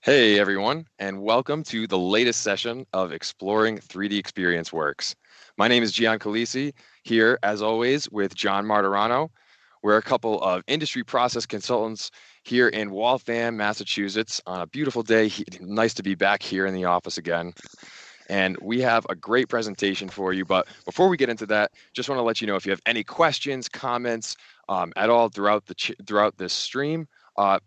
Hey everyone, and welcome to the latest session of Exploring 3D Experience Works. My name is Gian Calisi, here as always with John Martirano. We're a couple of industry process consultants here in Waltham, Massachusetts on a beautiful day. Nice to be back here in the office again. And we have a great presentation for you. But before we get into that, just want to let you know if you have any questions, comments at all throughout throughout this stream,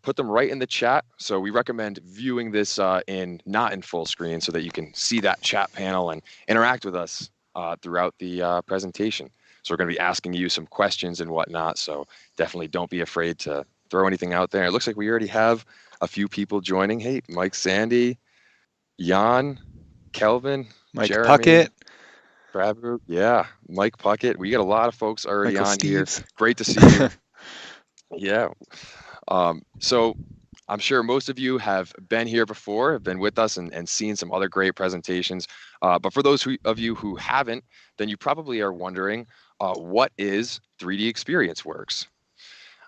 put them right in the chat. So we recommend viewing this not in full screen so that you can see that chat panel and interact with us throughout the presentation. So we're going to be asking you some questions and whatnot. So definitely don't be afraid to throw anything out there. It looks like we already have a few people joining. Hey, Mike, Sandy, Jan, Kelvin, Mike Jeremy, Puckett, Prabhu, yeah, Mike Puckett. We got a lot of folks already Michael on here. Steves. Great to see you. Yeah. So I'm sure most of you have been here before, have been with us and seen some other great presentations. But for those of you who haven't, then you probably are wondering, what is 3D Experience Works?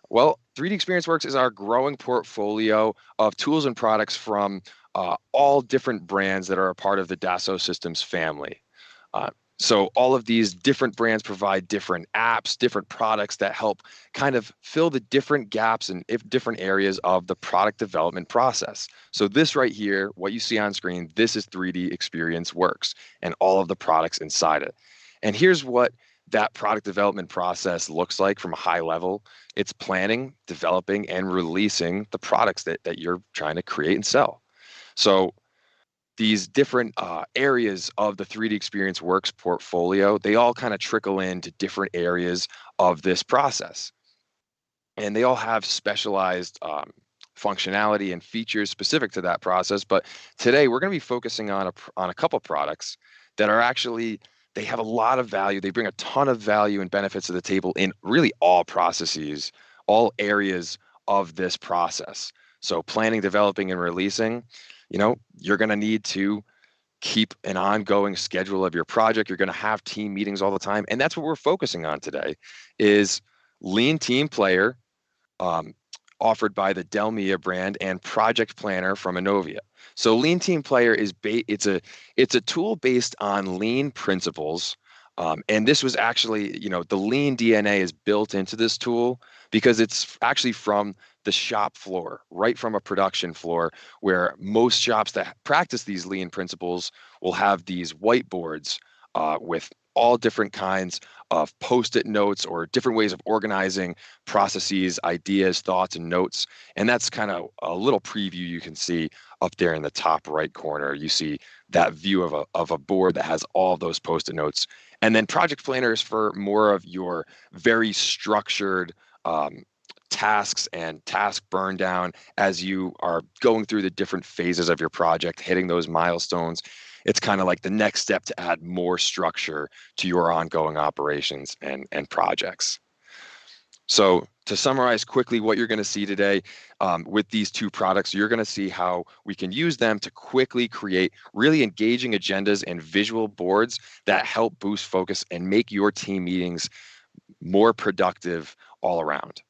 Well, 3D Experience Works is our growing portfolio of tools and products from all different brands that are a part of the Dassault Systems family. So all of these different brands provide different apps, different products that help kind of fill the different gaps and different areas of the product development process. So this right here, what you see on screen, this is 3D Experience Works and all of the products inside it. And here's what that product development process looks like from a high level. It's planning, developing, and releasing the products that you're trying to create and sell. So these different areas of the 3D Experience Works portfolio, they all kind of trickle into different areas of this process. And they all have specialized functionality and features specific to that process. But today we're going to be focusing on a couple products that are actually, they have a lot of value. They bring a ton of value and benefits to the table in really all processes, all areas of this process. So planning, developing, and releasing, you're going to need to keep an ongoing schedule of your project. You're going to have team meetings all the time. And that's what we're focusing on today is Lean Team Player, um, offered by the Delmia brand, and Project Planner from Innovia. So Lean Team Player is it's a tool based on lean principles. And this was actually, the lean DNA is built into this tool because it's actually from the shop floor, right from a production floor, where most shops that practice these lean principles will have these whiteboards with all different kinds of post-it notes or different ways of organizing processes, ideas, thoughts, and notes. And that's kind of a little preview you can see up there in the top right corner. You see that view of a board that has all those post-it notes. And then Project Planner is for more of your very structured tasks and task burn down as you are going through the different phases of your project, hitting those milestones. It's kind of like the next step to add more structure to your ongoing operations and projects. So to summarize quickly what you're going to see today with these two products, you're going to see how we can use them to quickly create really engaging agendas and visual boards that help boost focus and make your team meetings more productive all around.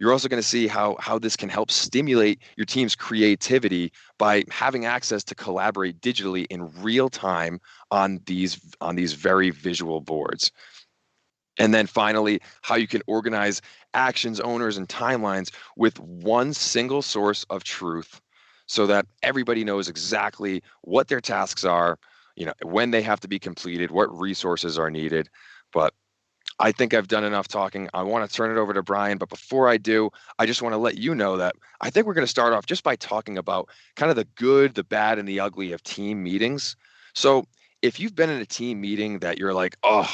You're also going to see how this can help stimulate your team's creativity by having access to collaborate digitally in real time on these very visual boards. And then finally, how you can organize actions, owners, and timelines with one single source of truth so that everybody knows exactly what their tasks are, when they have to be completed, what resources are needed. But I think I've done enough talking. I want to turn it over to Brian, but before I do, I just want to let you know that I think we're going to start off just by talking about kind of the good, the bad, and the ugly of team meetings. So if you've been in a team meeting that you're like, oh,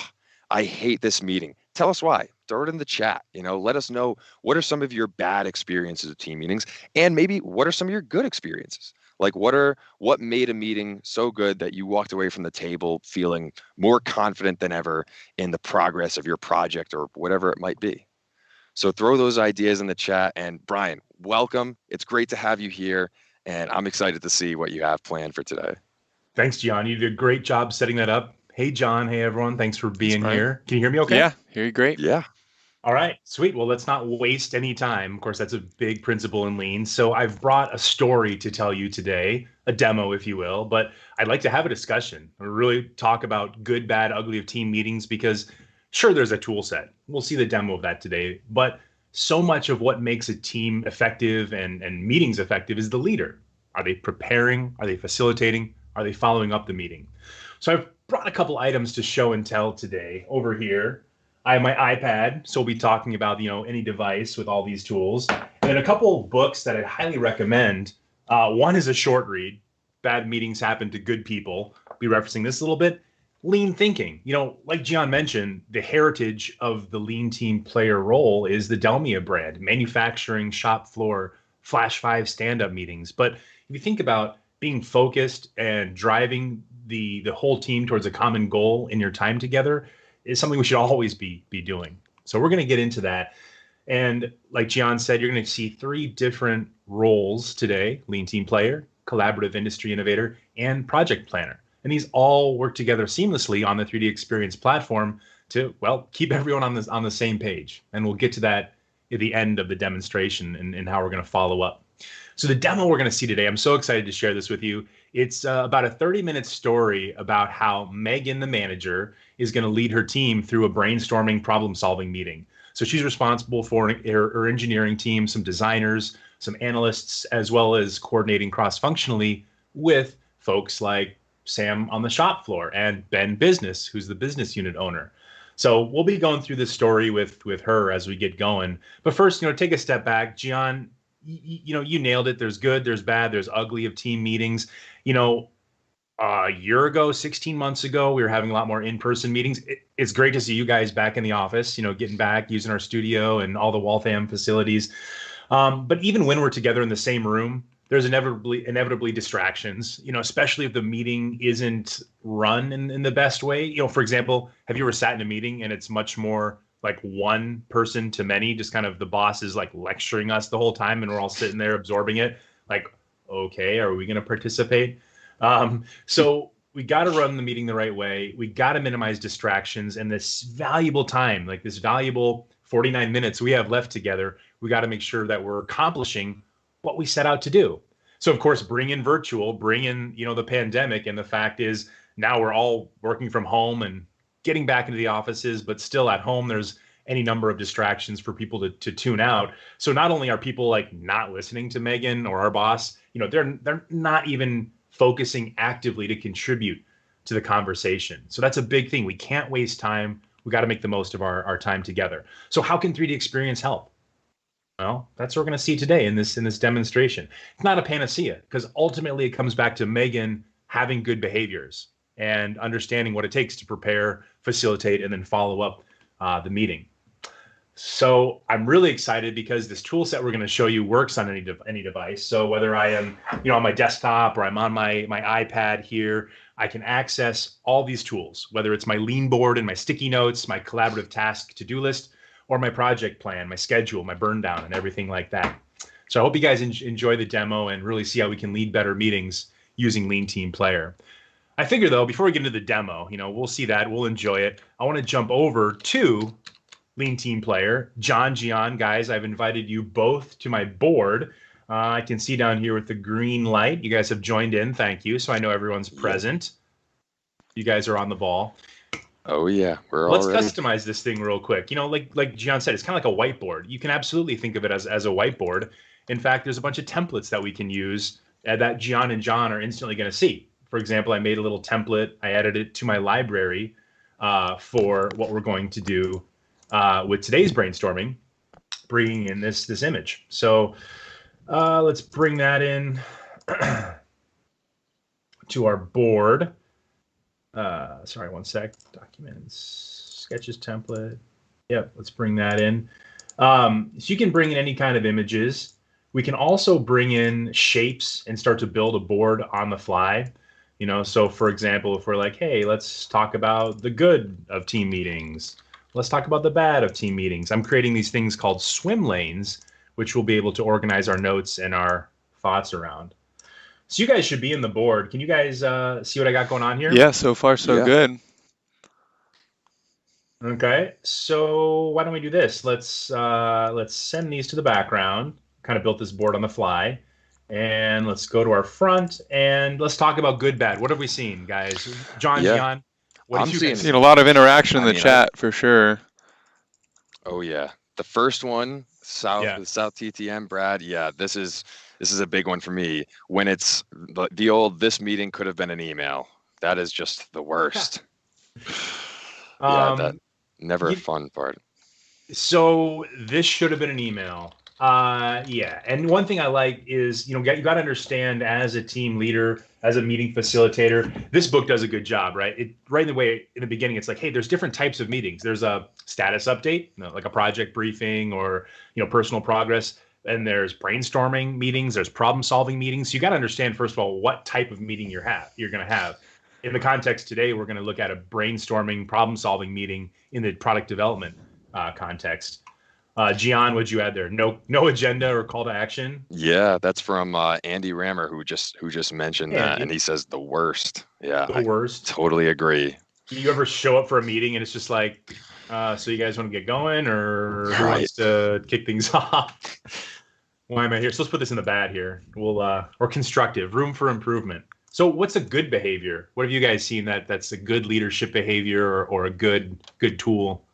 I hate this meeting, tell us why. Throw it in the chat. Let us know what are some of your bad experiences of team meetings, and maybe what are some of your good experiences. Like what made a meeting so good that you walked away from the table feeling more confident than ever in the progress of your project or whatever it might be. So throw those ideas in the chat. And Brian, welcome. It's great to have you here. And I'm excited to see what you have planned for today. Thanks, John. You did a great job setting that up. Hey, John. Hey, everyone. Thanks for being here. Can you hear me okay? Yeah, hear you great. Yeah. All right, sweet. Well, let's not waste any time. Of course, that's a big principle in Lean. So I've brought a story to tell you today, a demo, if you will, but I'd like to have a discussion, really talk about good, bad, ugly of team meetings because sure, there's a tool set. We'll see the demo of that today, but so much of what makes a team effective and meetings effective is the leader. Are they preparing? Are they facilitating? Are they following up the meeting? So I've brought a couple items to show and tell today over here. I have my iPad, so we'll be talking about any device with all these tools, and then a couple of books that I'd highly recommend. One is a short read. Bad meetings happen to good people. I'll be referencing this a little bit. Lean thinking. Like Gian mentioned, the heritage of the Lean team player role is the Delmia brand, manufacturing, shop floor, Flash 5 stand-up meetings. But if you think about being focused and driving the whole team towards a common goal in your time together, is something we should always be doing. So we're going to get into that. And like Gian said, you're going to see 3 different roles today: Lean team player, collaborative industry innovator, and project planner. And these all work together seamlessly on the 3D Experience platform to, well, keep everyone on the same page. And we'll get to that at the end of the demonstration and how we're going to follow up. So the demo we're going to see today, I'm so excited to share this with you. It's about a 30-minute story about how Megan, the manager, is going to lead her team through a brainstorming problem-solving meeting. So she's responsible for her engineering team, some designers, some analysts, as well as coordinating cross-functionally with folks like Sam on the shop floor and Ben Business, who's the business unit owner. So we'll be going through this story with her as we get going. But first, take a step back. Gian, you nailed it. There's good, there's bad, there's ugly of team meetings. A year ago, 16 months ago, we were having a lot more in-person meetings. It's great to see you guys back in the office, getting back, using our studio and all the Waltham facilities. But even when we're together in the same room, there's inevitably distractions, especially if the meeting isn't run in the best way. For example, have you ever sat in a meeting and it's much more like one person to many, just kind of the boss is like lecturing us the whole time and we're all sitting there absorbing it. Like, okay, are we going to participate? So we got to run the meeting the right way. We got to minimize distractions, and this valuable time, like this valuable 49 minutes we have left together, we got to make sure that we're accomplishing what we set out to do. So of course, bring in virtual, bring in, the pandemic. And the fact is now we're all working from home and getting back into the offices, but still at home, there's any number of distractions for people to tune out. So not only are people like not listening to Megan or our boss, they're not even focusing actively to contribute to the conversation. So that's a big thing. We can't waste time. We got to make the most of our time together. So how can 3D Experience help? Well, that's what we're going to see today in this demonstration. It's not a panacea because ultimately it comes back to Megan having good behaviors and understanding what it takes to prepare, facilitate, and then follow up the meeting. So I'm really excited because this tool set we're going to show you works on any device. So whether I am, on my desktop or I'm on my iPad here, I can access all these tools, whether it's my Lean board and my sticky notes, my collaborative task to-do list, or my project plan, my schedule, my burn down, and everything like that. So I hope you guys enjoy the demo and really see how we can lead better meetings using Lean Team Player. I figure though, before we get into the demo, we'll see that, we'll enjoy it. I want to jump over to Lean Team Player. Gian, guys, I've invited you both to my board. I can see down here with the green light. You guys have joined in. Thank you. So I know everyone's present. You guys are on the ball. Oh yeah, Let's customize this thing real quick. Like Gian said, it's kind of like a whiteboard. You can absolutely think of it as a whiteboard. In fact, there's a bunch of templates that we can use that Gian and John are instantly going to see. For example, I made a little template. I added it to my library for what we're going to do with today's brainstorming, bringing in this image. So let's bring that in to our board. Sorry, one sec. Documents, sketches template. Yep, let's bring that in. So you can bring in any kind of images. We can also bring in shapes and start to build a board on the fly. So for example, if we're like, hey, let's talk about the good of team meetings. Let's talk about the bad of team meetings. I'm creating these things called swim lanes, which will be able to organize our notes and our thoughts around. So you guys should be in the board. Can you guys see what I got going on here? Yeah, so far so good. Okay, so why don't we do this? Let's send these to the background. Kind of built this board on the fly, and let's go to our front and let's talk about good, bad. What have we seen, guys? John, Yeah, Gian, what I'm did you guys seeing. Seen a see? lot of interaction in I the mean, I chat for sure. oh yeah, the first one, Yeah, South TTM, Brad. Yeah, this is a big one for me. When it's the old this meeting could have been an email. That is just the worst. Yeah, that um, never a you, fun part. So this should have been an email. Yeah. And one thing I like is, you got to understand as a team leader, as a meeting facilitator, this book does a good job, right? Right in the way in the beginning, it's like, hey, there's different types of meetings. There's a status update, like a project briefing or, personal progress. And there's brainstorming meetings, there's problem solving meetings. So you got to understand, first of all, what type of meeting you're going to have. In the context today, we're going to look at a brainstorming problem solving meeting in the product development context. Gian, what'd you add there? No agenda or call to action. Yeah, that's from Andy Rammer who just mentioned that, and Andy, he says the worst. Yeah, the I worst. totally agree. You ever show up for a meeting and it's just like, so you guys want to get going, or who Right. wants to kick things off? Why am I here? So let's put this in the bad here. We'll or constructive, room for improvement. So what's a good behavior? What have you guys seen that's a good leadership behavior or a good tool?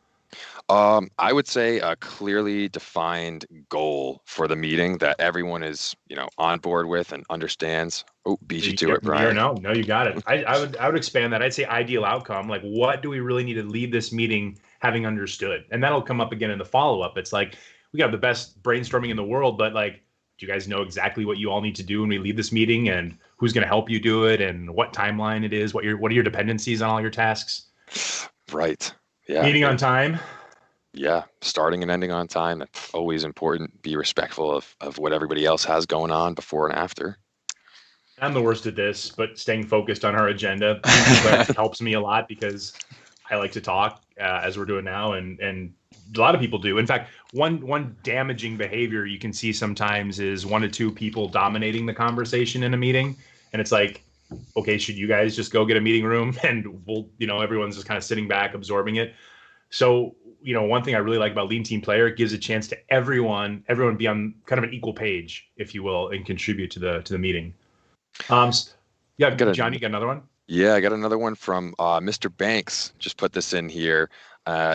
I would say a clearly defined goal for the meeting that everyone is, on board with and understands. Oh, beat you to it, Brian. No, you got it. I would expand that. I'd say ideal outcome. Like, what do we really need to leave this meeting having understood? And that'll come up again in the follow up. It's like we got the best brainstorming in the world, but like, do you guys know exactly what you all need to do when we leave this meeting, and who's going to help you do it, and what timeline it is? What are your dependencies on all your tasks? Right. Yeah. Meeting on time. Yeah, starting and ending on time. That's always important. Be respectful of what everybody else has going on before and after. I'm the worst at this, but staying focused on our agenda helps me a lot because I like to talk as we're doing now, and a lot of people do. In fact, one damaging behavior you can see sometimes is 1 to 2 people dominating the conversation in a meeting, and it's like, okay, should you guys just go get a meeting room and we'll, everyone's just kind of sitting back absorbing it. So, one thing I really like about Lean Team Player, it gives a chance to everyone be on kind of an equal page, if you will, and contribute to the meeting. Yeah, John, you got another one? Yeah, I got another one from Mr. Banks. Just put this in here.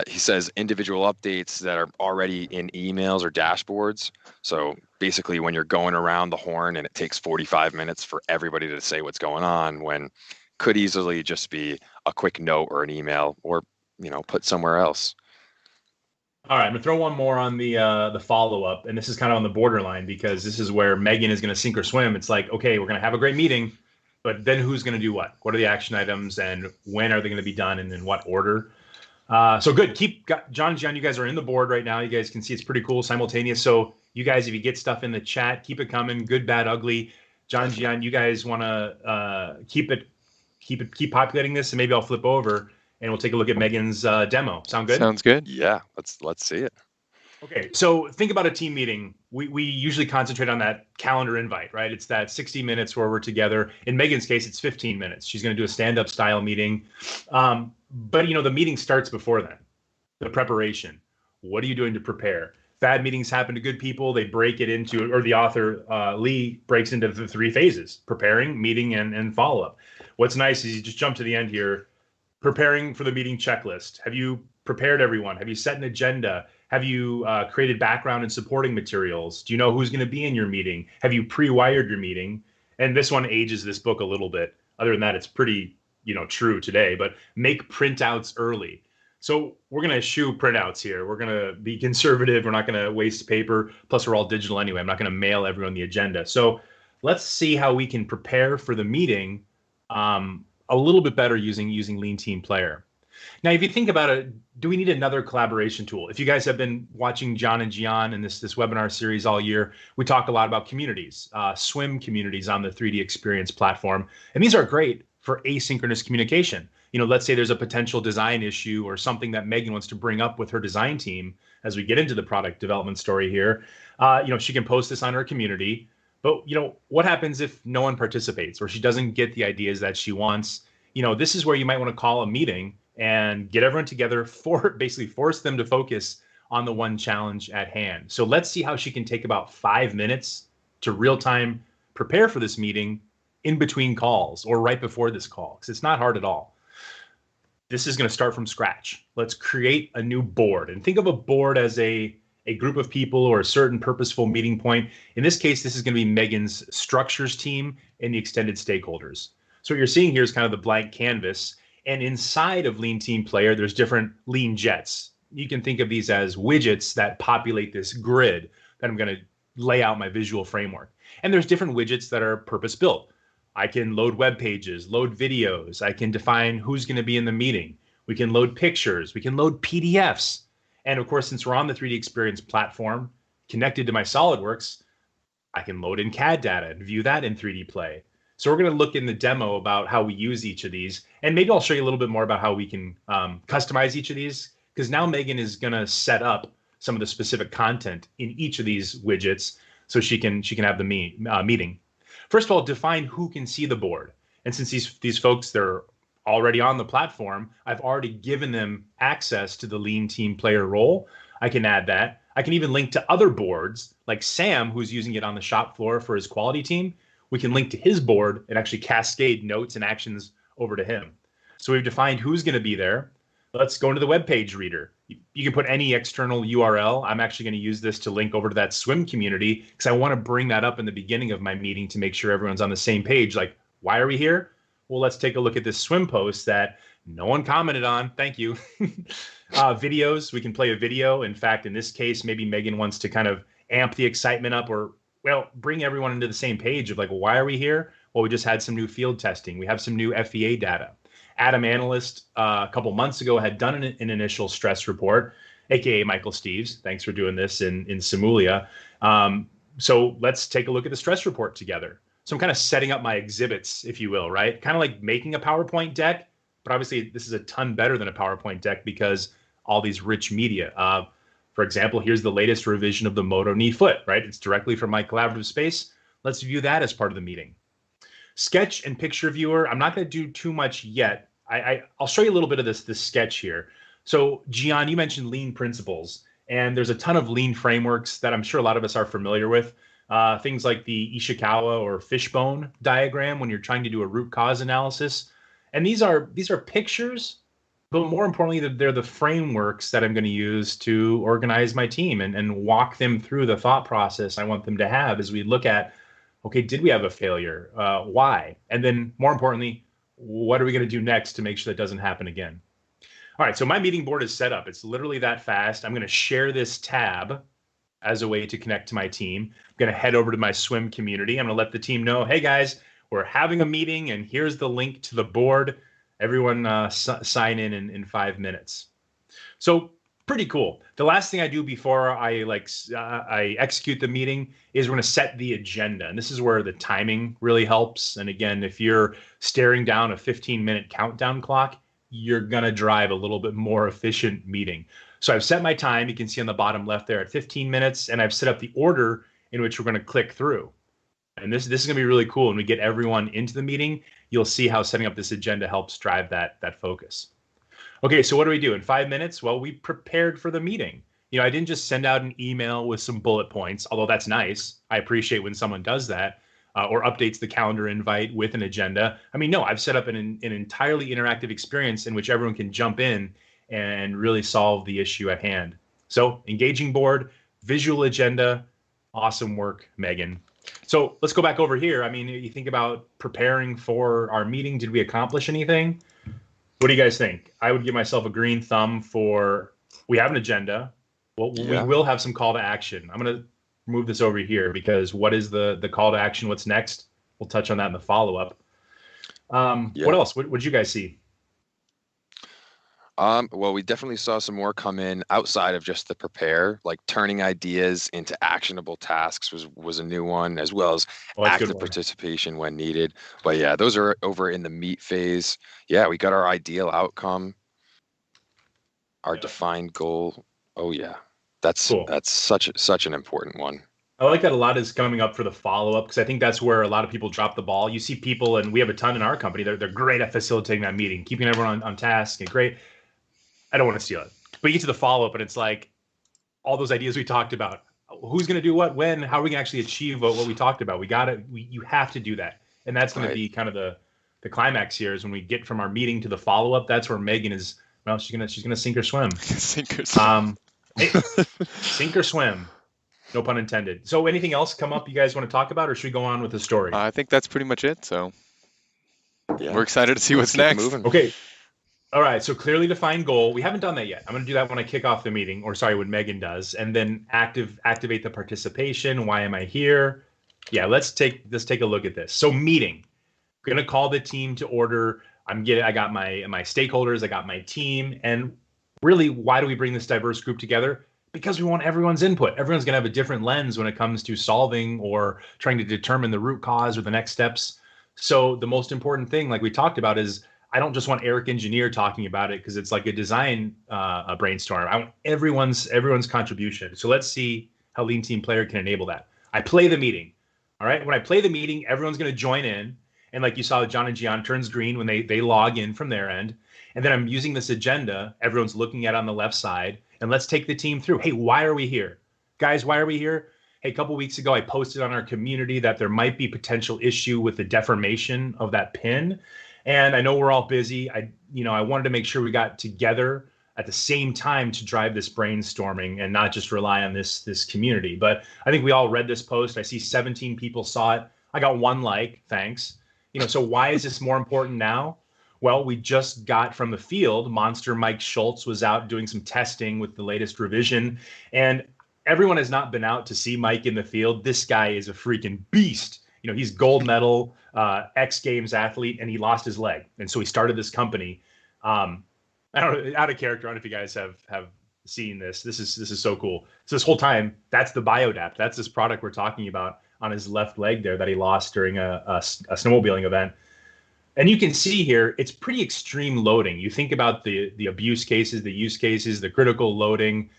He says individual updates that are already in emails or dashboards. So basically when you're going around the horn and it takes 45 minutes for everybody to say what's going on, when could easily just be a quick note or an email or, put somewhere else. All right, I'm gonna throw one more on the follow up, and this is kind of on the borderline because this is where Megan is gonna sink or swim. It's like, okay, we're gonna have a great meeting, but then who's gonna do what? What are the action items, and when are they gonna be done, and in what order? So good. John and John, you guys are in the board right now. You guys can see it's pretty cool, simultaneous. So you guys, if you get stuff in the chat, keep it coming. Good, bad, ugly. John, Gian, you guys want to keep populating this, and maybe I'll flip over and we'll take a look at Megan's demo. Sound good? Sounds good. Yeah, let's see it. Okay, so think about a team meeting. We usually concentrate on that calendar invite, right? It's that 60 minutes where we're together. In Megan's case, it's 15 minutes. She's going to do a stand-up style meeting. But, the meeting starts before then, the preparation. What are you doing to prepare? Bad meetings happen to good people. They break it into, or the author, Lee, breaks into the 3 phases: preparing, meeting, and follow-up. What's nice is you just jump to the end here. Preparing for the meeting checklist. Have you prepared everyone? Have you set an agenda? Have you created background and supporting materials? Do you know who's going to be in your meeting? Have you pre-wired your meeting? And this one ages this book a little bit. Other than that, it's pretty, true today, but make printouts early. So we're going to eschew printouts here. We're going to be conservative. We're not going to waste paper. Plus, we're all digital anyway. I'm not going to mail everyone the agenda. So let's see how we can prepare for the meeting a little bit better using Lean Team Player. Now, if you think about it, do we need another collaboration tool? If you guys have been watching John and Gian in this webinar series all year, we talk a lot about communities, swim communities on the 3D Experience platform. And these are great for asynchronous communication. Let's say there's a potential design issue or something that Megan wants to bring up with her design team as we get into the product development story here. She can post this on her community. But, what happens if no one participates or she doesn't get the ideas that she wants? This is where you might want to call a meeting and get everyone together for basically force them to focus on the one challenge at hand. So let's see how she can take about 5 minutes to real time prepare for this meeting in between calls or right before this call, because it's not hard at all. This is going to start from scratch. Let's create a new board, and think of a board as a group of people or a certain purposeful meeting point. In this case, this is going to be Megan's structures team and the extended stakeholders. So what you're seeing here is kind of the blank canvas. And inside of Lean Team Player, there's different Lean Jets. You can think of these as widgets that populate this grid that I'm going to lay out my visual framework. And there's different widgets that are purpose built. I can load web pages, load videos. I can define who's going to be in the meeting. We can load pictures. We can load PDFs. And of course, since we're on the 3D Experience platform connected to my SOLIDWORKS, I can load in CAD data and view that in 3D Play. So we're going to look in the demo about how we use each of these. And maybe I'll show you a little bit more about how we can customize each of these, because now Megan is going to set up some of the specific content in each of these widgets so she can have the meeting. First of all, define who can see the board. And since these folks, they're already on the platform, I've already given them access to the Lean Team Player role. I can add that. I can even link to other boards, like Sam, who's using it on the shop floor for his quality team. We can link to his board and actually cascade notes and actions over to him. So we've defined who's going to be there. Let's go into the web page reader. You can put any external URL. I'm actually going to use this to link over to that swim community, because I want to bring that up in the beginning of my meeting to make sure everyone's on the same page. Like, why are we here? Well, let's take a look at this swim post that no one commented on. Thank you. Videos, we can play a video. In fact, in this case, maybe Megan wants to kind of amp the excitement up, or, well, bring everyone into the same page of like, why are we here? Well, we just had some new field testing. We have some new FEA data. Adam Analyst a couple months ago had done an initial stress report, aka Michael Steves. Thanks for doing this in Simulia. So let's take a look at the stress report together. So I'm kind of setting up my exhibits, if you will, right? Kind of like making a PowerPoint deck, but obviously this is a ton better than a PowerPoint deck because all these rich media. For example, here's the latest revision of the Moto Knee Foot, right? It's directly from my collaborative space. Let's view that as part of the meeting. Sketch and picture viewer, I'm not going to do too much yet. I'll show you a little bit of this sketch here. So Gian, you mentioned lean principles, and there's a ton of lean frameworks that I'm sure a lot of us are familiar with. Things like the Ishikawa or fishbone diagram when you're trying to do a root cause analysis. And these are pictures, but more importantly, they're the frameworks that I'm going to use to organize my team and walk them through the thought process I want them to have as we look at, okay, did we have a failure? Why? And then more importantly, what are we going to do next to make sure that doesn't happen again? All right, so my meeting board is set up. It's literally that fast. I'm going to share this tab as a way to connect to my team. I'm going to head over to my swim community. I'm going to let the team know, hey guys, we're having a meeting and here's the link to the board. Everyone sign in 5 minutes. So pretty cool. The last thing I do before I execute the meeting is we're going to set the agenda. And this is where the timing really helps. And again, if you're staring down a 15-minute countdown clock, you're going to drive a little bit more efficient meeting. So I've set my time. You can see on the bottom left there at 15 minutes, and I've set up the order in which we're going to click through. And this is going to be really cool. When we get everyone into the meeting, you'll see how setting up this agenda helps drive that focus. Okay, so what do we do in 5 minutes? Well, we prepared for the meeting. You know, I didn't just send out an email with some bullet points, although that's nice. I appreciate when someone does that or updates the calendar invite with an agenda. I mean, no, I've set up an entirely interactive experience in which everyone can jump in and really solve the issue at hand. So engaging board, visual agenda, awesome work, Megan. So let's go back over here. I mean, you think about preparing for our meeting. Did we accomplish anything? What do you guys think? I would give myself a green thumb for, we have an agenda. Well, yeah. We will have some call to action. I'm going to move this over here because what is the call to action? What's next? We'll touch on that in the follow-up. Yeah. What else? What did you guys see? Well, we definitely saw some more come in outside of just the prepare, like turning ideas into actionable tasks was a new one, as well as active participation when needed. But yeah, those are over in the meat phase. Yeah, we got our ideal outcome, our defined goal. Oh yeah, that's cool. That's such an important one. I like that a lot is coming up for the follow-up because I think that's where a lot of people drop the ball. You see people, and we have a ton in our company, they're great at facilitating that meeting, keeping everyone on task and great. I don't want to steal it. But you get to the follow-up and it's like all those ideas we talked about. Who's going to do what, when, how are we going to actually achieve what we talked about? You have to do that. And that's going to Right. be kind of the climax here is when we get from our meeting to the follow-up. That's where Megan is, well, she's gonna sink or swim. Sink or swim. Hey, sink or swim. No pun intended. So anything else come up you guys want to talk about, or should we go on with the story? I think that's pretty much it. So Yeah. we're excited to see Let's what's keep it next. moving. Okay. All right. So clearly defined goal. We haven't done that yet. I'm going to do that when I kick off the meeting, or sorry, when Megan does, and then activate the participation. Why am I here? Yeah. Let's take a look at this. So meeting. I'm going to call the team to order. I got my stakeholders. I got my team. And really, why do we bring this diverse group together? Because we want everyone's input. Everyone's going to have a different lens when it comes to solving or trying to determine the root cause or the next steps. So the most important thing, like we talked about, is I don't just want Eric Engineer talking about it because it's like a design a brainstorm. I want everyone's contribution. So let's see how Lean Team Player can enable that. I play the meeting. All right. When I play the meeting, everyone's going to join in. And like you saw, John and Gian turns green when they log in from their end. And then I'm using this agenda everyone's looking at on the left side. And let's take the team through. Hey, why are we here? Guys, why are we here? Hey, a couple weeks ago, I posted on our community that there might be potential issue with the deformation of that pin. And I know we're all busy. I wanted to make sure we got together at the same time to drive this brainstorming and not just rely on this community. But I think we all read this post. I see 17 people saw it. I got one like, thanks. So why is this more important now? Well, we just got from the field. Monster Mike Schultz was out doing some testing with the latest revision. And everyone has not been out to see Mike in the field. This guy is a freaking beast. He's gold medal, X Games athlete, and he lost his leg. And so he started this company. I don't know, out of character. I don't know if you guys have seen this. This is so cool. So this whole time, that's the BioDAP. That's this product we're talking about on his left leg there that he lost during a snowmobiling event. And you can see here, it's pretty extreme loading. You think about the abuse cases, the use cases, the critical loading.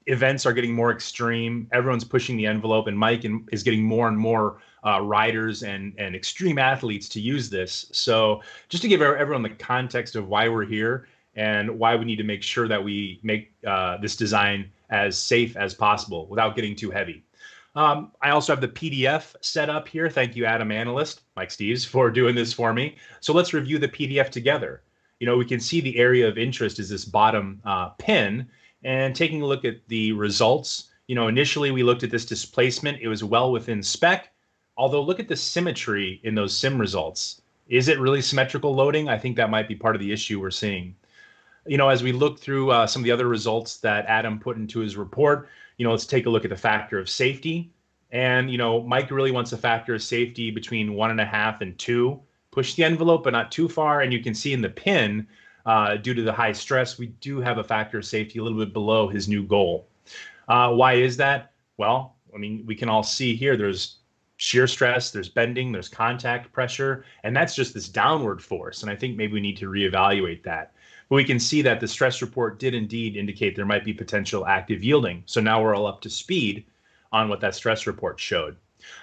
Events are getting more extreme. Everyone's pushing the envelope, and Mike is getting more and more riders and extreme athletes to use this. So just to give everyone the context of why we're here and why we need to make sure that we make this design as safe as possible without getting too heavy. I also have the PDF set up here. Thank you, Adam Analyst, Mike Steves, for doing this for me. So let's review the PDF together. We can see the area of interest is this bottom pin. And taking a look at the results, initially we looked at this displacement. It was well within spec. Although look at the symmetry in those sim results. Is it really symmetrical loading? I think that might be part of the issue we're seeing. As we look through some of the other results that Adam put into his report, let's take a look at the factor of safety. And, Mike really wants a factor of safety between 1.5 and 2. Push the envelope, but not too far. And you can see in the pin, due to the high stress, we do have a factor of safety a little bit below his new goal. Why is that? Well, we can all see here there's shear stress, there's bending, there's contact pressure, and that's just this downward force. And I think maybe we need to reevaluate that. But we can see that the stress report did indeed indicate there might be potential active yielding. So now we're all up to speed on what that stress report showed.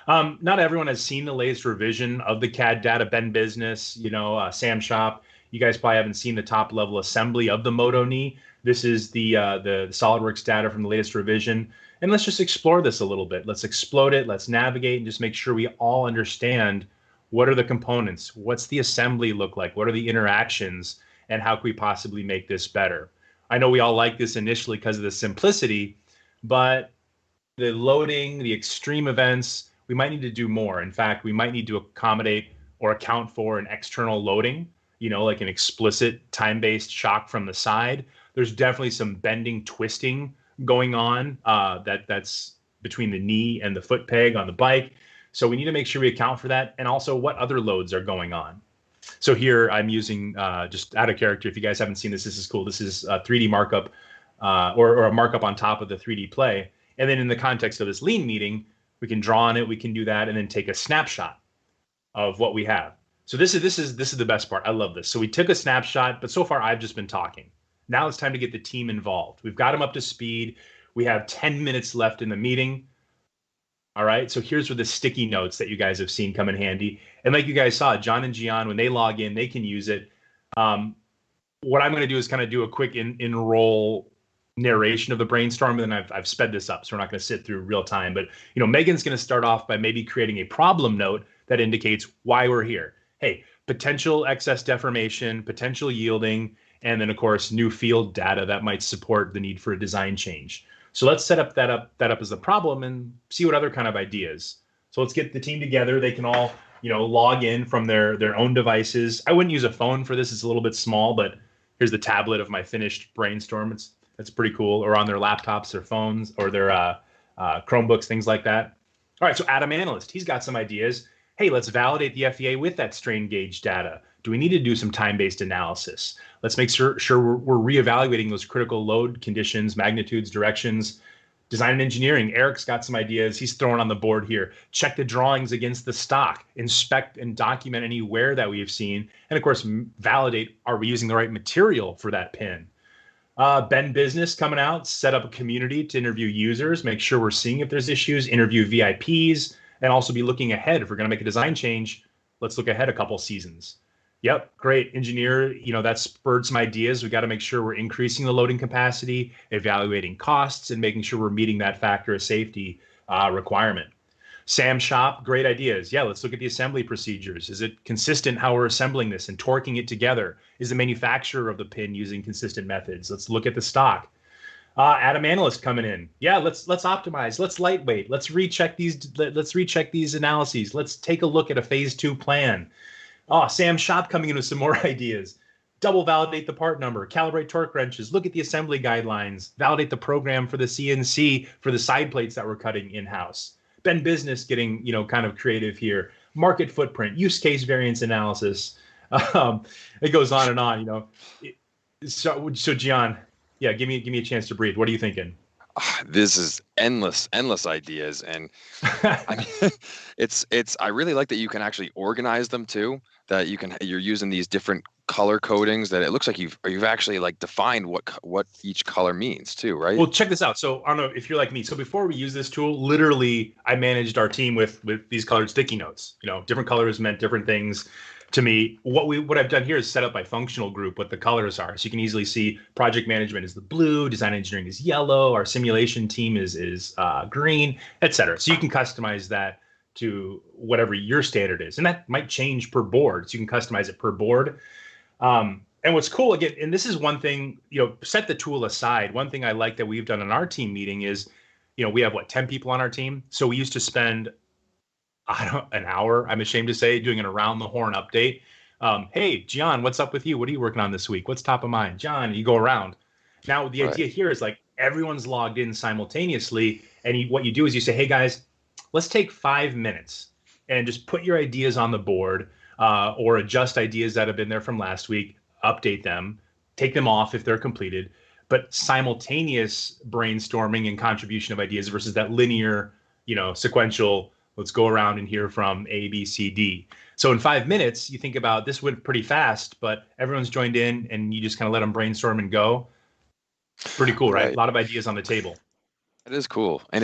Not everyone has seen the latest revision of the CAD data, Ben Business, Sam Shop. You guys probably haven't seen the top level assembly of the Moto knee. This is the SolidWorks data from the latest revision. And let's just explore this a little bit. Let's explode it. Let's navigate and just make sure we all understand what are the components, what's the assembly look like, what are the interactions, and how can we possibly make this better. I know we all like this initially because of the simplicity, but the loading, the extreme events, we might need to do more. In fact, we might need to accommodate or account for an external loading, like an explicit time-based shock from the side. There's definitely some bending, twisting going on that's between the knee and the foot peg on the bike. So we need to make sure we account for that, and also what other loads are going on. So here I'm using, just out of character, if you guys haven't seen this, this is cool. This is a 3D markup or a markup on top of the 3D play. And then in the context of this lean meeting, we can draw on it, we can do that, and then take a snapshot of what we have. So this is the best part. I love this. So we took a snapshot, but so far I've just been talking. Now it's time to get the team involved. We've got them up to speed. We have 10 minutes left in the meeting. All right. So here's where the sticky notes that you guys have seen come in handy. And like you guys saw, John and Gian, when they log in, they can use it. Um, what I'm going to do is kind of do a quick in-roll narration of the brainstorm, and then I've sped this up, so we're not going to sit through real time. But Megan's going to start off by maybe creating a problem note that indicates why we're here. Hey, potential excess deformation, potential yielding, and then of course new field data that might support the need for a design change. So let's set up that up as a problem and see what other kind of ideas. So let's get the team together. They can all log in from their own devices. I wouldn't use a phone for this; it's a little bit small, but here's the tablet of my finished brainstorm. That's pretty cool. Or on their laptops, their phones, or their Chromebooks, things like that. All right, so Adam Analyst, he's got some ideas. Hey, let's validate the FEA with that strain gauge data. Do we need to do some time-based analysis? Let's make sure we're reevaluating those critical load conditions, magnitudes, directions. Design and engineering, Eric's got some ideas he's throwing on the board here. Check the drawings against the stock, inspect and document any wear that we have seen, and of course, validate, are we using the right material for that pin? Ben Business coming out, set up a community to interview users, make sure we're seeing if there's issues, interview VIPs, and also be looking ahead. If we're going to make a design change, let's look ahead a couple seasons. Yep, great. Engineer, that spurred some ideas. We got to make sure we're increasing the loading capacity, evaluating costs, and making sure we're meeting that factor of safety requirement. Sam Shop, great ideas. Yeah, let's look at the assembly procedures. Is it consistent how we're assembling this and torquing it together? Is the manufacturer of the pin using consistent methods? Let's look at the stock. Adam Analyst coming in. Yeah, let's optimize. Let's lightweight. Let's recheck these analyses. Let's take a look at a phase 2 plan. Sam Shop coming in with some more ideas. Double validate the part number, calibrate torque wrenches, look at the assembly guidelines, validate the program for the CNC for the side plates that we're cutting in-house. Ben Business getting, kind of creative here. Market footprint, use case variance analysis. It goes on and on, So Gian, yeah, give me a chance to breathe. What are you thinking? This is endless ideas, and I mean, I really like that you can actually organize them too. That you're using these different color codings that it looks like you've actually like defined what each color means too, right? Well, check this out. So I don't know if you're like me. So before we use this tool, literally I managed our team with these colored sticky notes. Different colors meant different things to me. What I've done here is set up by functional group what the colors are. So you can easily see project management is the blue, design engineering is yellow, our simulation team is green, etc. So you can customize that to whatever your standard is. And that might change per board. So you can customize it per board. And what's cool, again, and this is one thing, set the tool aside. One thing I like that we've done in our team meeting is, we have 10 people on our team. So we used to spend an hour, I'm ashamed to say, doing an around the horn update. Hey, John, what's up with you? What are you working on this week? What's top of mind? John, you go around. Now, the idea here is like everyone's logged in simultaneously. And what you do is you say, hey, guys, let's take 5 minutes and just put your ideas on the board or adjust ideas that have been there from last week, update them, take them off if they're completed. But simultaneous brainstorming and contribution of ideas versus that linear, sequential, let's go around and hear from A, B, C, D. So in 5 minutes, you think about this went pretty fast, but everyone's joined in and you just kind of let them brainstorm and go. Pretty cool, right? A lot of ideas on the table. It is cool. And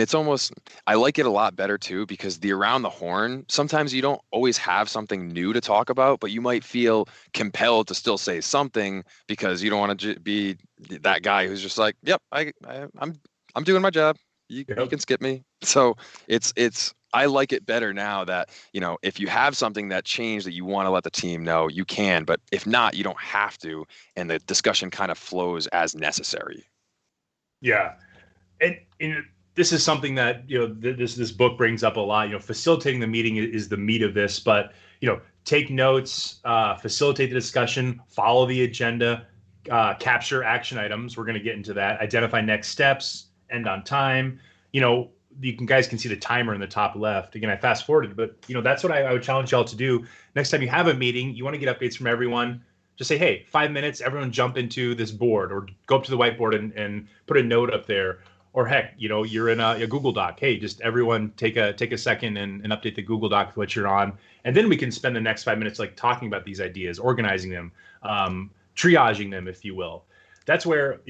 I like it a lot better too, because the around the horn, sometimes you don't always have something new to talk about, but you might feel compelled to still say something because you don't want to be that guy who's just like, yep, I'm doing my job. You can skip me. So I like it better now that, if you have something that changed that you want to let the team know, you can, but if not, you don't have to. And the discussion kind of flows as necessary. Yeah. And this is something that, this book brings up a lot. Facilitating the meeting is the meat of this, but, take notes, facilitate the discussion, follow the agenda, capture action items. We're going to get into that. Identify next steps, end on time. Guys can see the timer in the top left. Again, I fast forwarded, but that's what I would challenge y'all to do. Next time you have a meeting, you want to get updates from everyone. Just say, hey, 5 minutes, everyone jump into this board or go up to the whiteboard and put a note up there. Or heck, you're in a Google Doc. Hey, just everyone take a second and update the Google Doc which you're on. And then we can spend the next 5 minutes like talking about these ideas, organizing them, triaging them, if you will. That's where,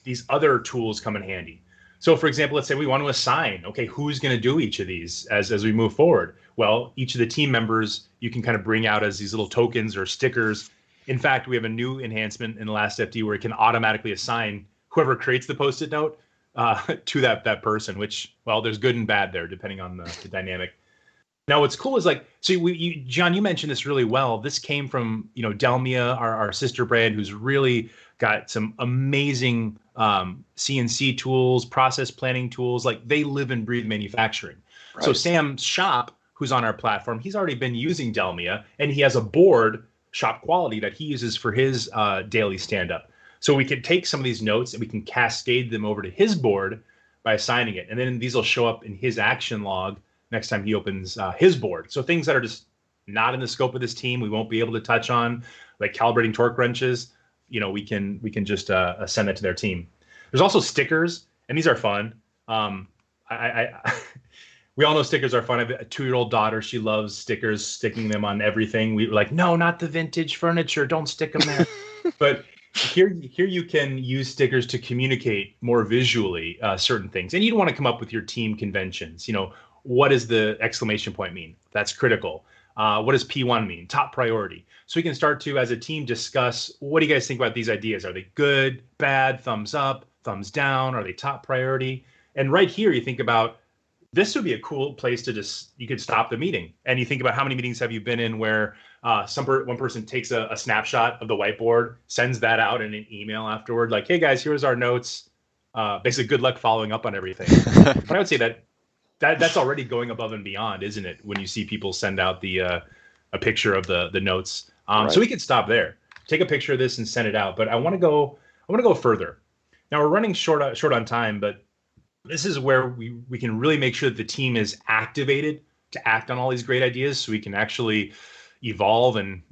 these other tools come in handy. So for example, let's say we want to assign, okay, who's going to do each of these as we move forward? Well, each of the team members, you can kind of bring out as these little tokens or stickers. In fact, we have a new enhancement in the last FD where it can automatically assign whoever creates the Post-it note to that person, which, well, there's good and bad there, depending on the dynamic. Now, what's cool is like, so John, you mentioned this really well. This came from, Delmia, our sister brand, who's really got some amazing CNC tools, process planning tools. Like they live and breathe manufacturing. Right. So Sam's shop, who's on our platform, he's already been using Delmia, and he has a board, Shop Quality, that he uses for his daily stand-up. So we can take some of these notes and we can cascade them over to his board by assigning it. And then these will show up in his action log next time he opens his board. So things that are just not in the scope of this team, we won't be able to touch on, like calibrating torque wrenches. We can just send that to their team. There's also stickers, and these are fun. We all know stickers are fun. I have a 2-year-old daughter. She loves stickers, sticking them on everything. We were like, no, not the vintage furniture. Don't stick them there. But here you can use stickers to communicate more visually certain things. And you don't want to come up with your team conventions. What does the exclamation point mean? That's critical. What does P1 mean? Top priority. So we can start to, as a team, discuss, what do you guys think about these ideas? Are they good, bad, thumbs up, thumbs down? Are they top priority? And right here, you think about, this would be a cool place to you could stop the meeting. And you think about how many meetings have you been in where one person takes a snapshot of the whiteboard, sends that out in an email afterward, like, hey guys, here's our notes. Basically, good luck following up on everything. But I would say that's already going above and beyond, isn't it? When you see people send out a picture of the notes. Right. So we could stop there, take a picture of this and send it out. But I want to go further. Now we're running short on time, but this is where we can really make sure that the team is activated to act on all these great ideas, so we can actually evolve and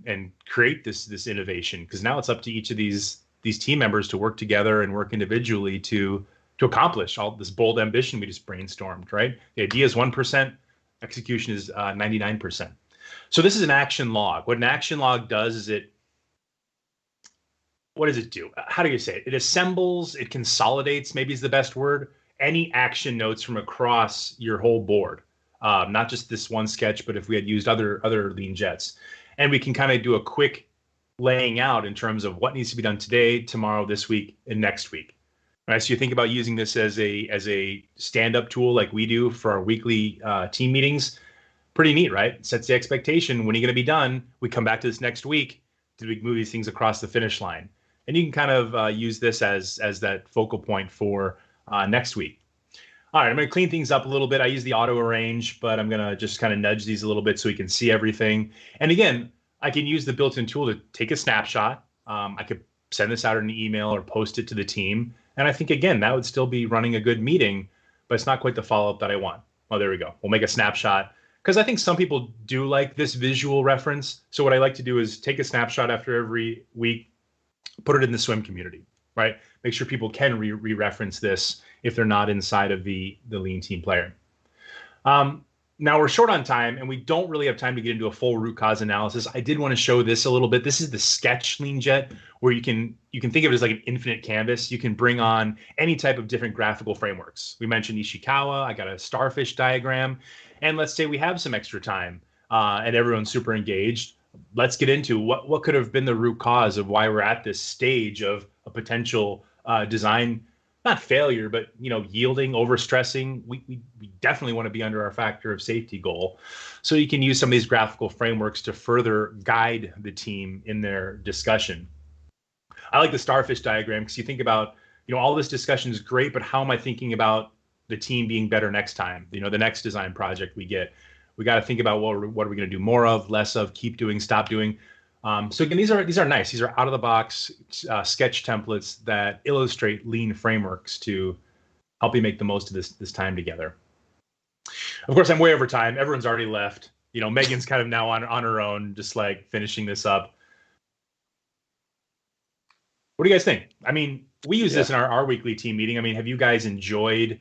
create this innovation. Because now it's up to each of these team members to work together and work individually to accomplish all this bold ambition we just brainstormed, right? The idea is 1%, execution is 99%. So this is an action log. What an action log does is what does it do? How do you say it? It assembles, it consolidates, maybe is the best word, any action notes from across your whole board. Not just this one sketch, but if we had used other lean jets. And we can kind of do a quick laying out in terms of what needs to be done today, tomorrow, this week, and next week. Right, so you think about using this as a stand-up tool like we do for our weekly team meetings. Pretty neat, right? It sets the expectation. When are you going to be done? We come back to this next week. Did we move these things across the finish line? And you can kind of use this as that focal point for next week. All right, I'm going to clean things up a little bit. I use the auto arrange, but I'm going to just kind of nudge these a little bit so we can see everything. And again, I can use the built-in tool to take a snapshot. I could send this out in an email or post it to the team. And I think, again, that would still be running a good meeting, but it's not quite the follow-up that I want. Oh, there we go. We'll make a snapshot. Because I think some people do like this visual reference. So what I like to do is take a snapshot after every week, put it in the swim community, right? Make sure people can re-reference this if they're not inside of the lean team player. Now we're short on time and we don't really have time to get into a full root cause analysis. I did want to show this a little bit. This is the sketch lean jet, where you can think of it as like an infinite canvas. You can bring on any type of different graphical frameworks. We mentioned Ishikawa. I got a starfish diagram. And let's say we have some extra time and everyone's super engaged. Let's get into what could have been the root cause of why we're at this stage of a potential design, not failure, but yielding, overstressing. We definitely want to be under our factor of safety goal. So you can use some of these graphical frameworks to further guide the team in their discussion. I like the starfish diagram because you think about, all this discussion is great, but how am I thinking about the team being better next time? The next design project we get. We got to think about what are we going to do more of, less of, keep doing, stop doing. So again, these are nice. These are out of the box sketch templates that illustrate lean frameworks to help you make the most of this time together. Of course, I'm way over time. Everyone's already left. Megan's kind of now on her own, just like finishing this up. What do you guys think? I mean, we use this in our weekly team meeting. I mean, have you guys enjoyed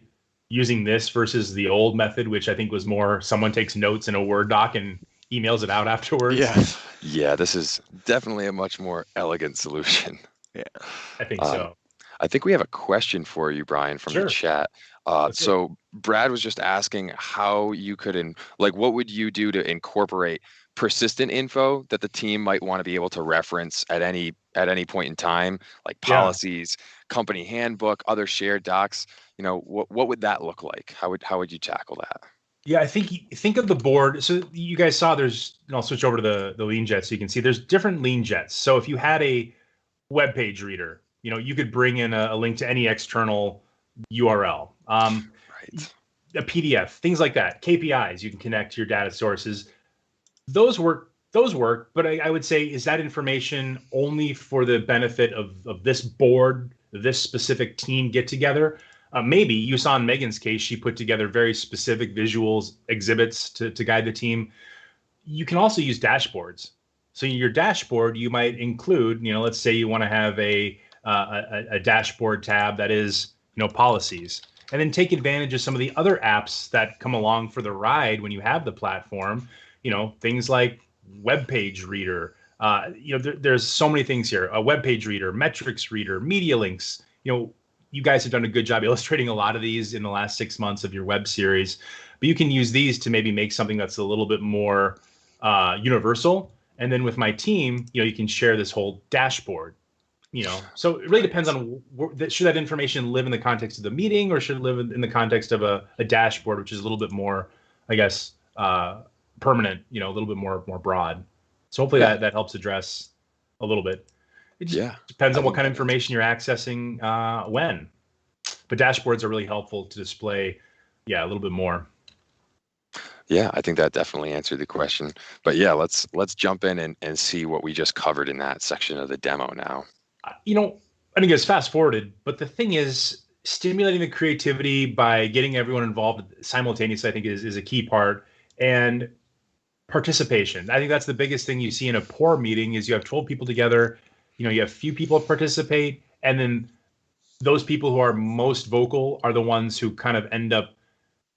using this versus the old method, which I think was more someone takes notes in a Word doc and emails it out afterwards? Yeah, this is definitely a much more elegant solution. I think so. I think we have a question for you, Brian, from the chat. That's it. So Brad was just asking how you could, like, what would you do to incorporate persistent info that the team might want to be able to reference at any point in time, like Yeah. policies, company handbook, other shared docs. What would that look like? How would you tackle that? Yeah, I think of the board. So you guys saw there's, and I'll switch over to the lean jet so you can see there's different lean jets. So if you had a web page reader, you could bring in a link to any external URL, Right. a PDF, things like that. KPIs you can connect to your data sources. Those work. Those work, but I would say, is that information only for the benefit of this board, this specific team get together? Maybe you saw in Megan's case, she put together very specific visuals, exhibits to guide the team. You can also use dashboards. So in your dashboard, you might include, let's say you want to have a dashboard tab that is, policies, and then take advantage of some of the other apps that come along for the ride when you have the platform. Things like web page reader. There's so many things here: a web page reader, metrics reader, media links. You guys have done a good job illustrating a lot of these in the last 6 months of your web series, but you can use these to maybe make something that's a little bit more universal. And then with my team, you can share this whole dashboard. So it really depends Right. on should that information live in the context of the meeting, or should it live in the context of a dashboard, which is a little bit more, I guess, permanent, a little bit more broad. So hopefully Yeah. that helps address a little bit. It just Yeah. depends I on what think kind of that answers. information you're accessing when. But dashboards are really helpful to display, yeah, a little bit more. Yeah, I think that definitely answered the question. But yeah, let's jump in and see what we just covered in that section of the demo now. I think it's fast forwarded, but the thing is, stimulating the creativity by getting everyone involved simultaneously, I think is a key part. And participation. I think that's the biggest thing you see in a poor meeting is you have 12 people together, you have few people participate, and then those people who are most vocal are the ones who kind of end up